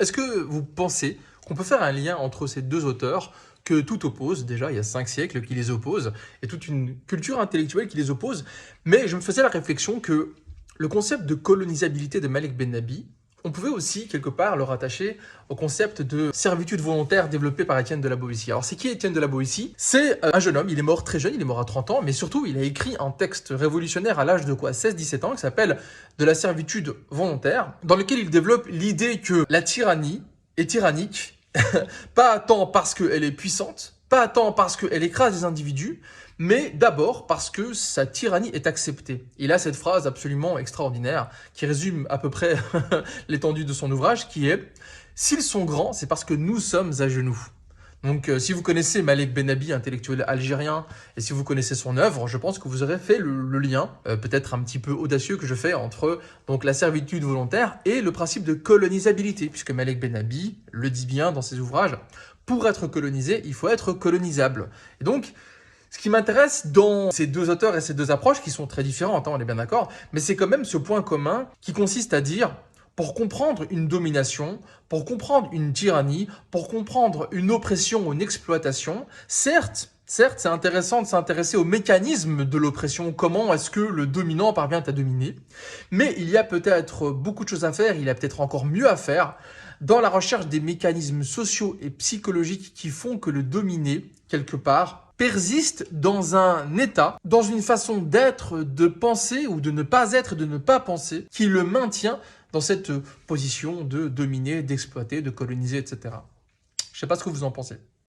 Est-ce que vous pensez qu'on peut faire un lien entre ces deux auteurs que tout oppose? Déjà, il y a 5 siècles qui les opposent et toute une culture intellectuelle qui les oppose. Mais je me faisais la réflexion que le concept de colonisabilité de Malik Ben-Nabi, on pouvait aussi quelque part le rattacher au concept de servitude volontaire développé par Étienne de la Boétie. Alors c'est qui Étienne de la Boétie? C'est un jeune homme, il est mort très jeune, il est mort à 30 ans, mais surtout il a écrit un texte révolutionnaire à l'âge de quoi 16-17 ans qui s'appelle De la servitude volontaire, dans lequel il développe l'idée que la tyrannie est tyrannique, pas tant parce qu'elle est puissante, pas tant parce qu'elle écrase les individus, mais d'abord parce que sa tyrannie est acceptée. Il a cette phrase absolument extraordinaire qui résume à peu près l'étendue de son ouvrage, qui est « S'ils sont grands, c'est parce que nous sommes à genoux ». Donc si vous connaissez Malik Ben-Nabi, intellectuel algérien, et si vous connaissez son œuvre, je pense que vous aurez fait le lien, peut-être un petit peu audacieux que je fais, entre donc, la servitude volontaire et le principe de colonisabilité, puisque Malik Ben-Nabi le dit bien dans ses ouvrages, pour être colonisé, il faut être colonisable. Et donc, ce qui m'intéresse dans ces deux auteurs et ces deux approches, qui sont très différentes, on est bien d'accord, mais c'est quand même ce point commun qui consiste à dire, pour comprendre une domination, pour comprendre une tyrannie, pour comprendre une oppression ou une exploitation, certes, c'est intéressant de s'intéresser au mécanisme de l'oppression, comment est-ce que le dominant parvient à dominer, mais il y a peut-être beaucoup de choses à faire, il y a peut-être encore mieux à faire dans la recherche des mécanismes sociaux et psychologiques qui font que le dominé, quelque part, persiste dans un état, dans une façon d'être, de penser ou de ne pas être, de ne pas penser, qui le maintient dans cette position de dominer, d'exploiter, de coloniser, etc. Je ne sais pas ce que vous en pensez.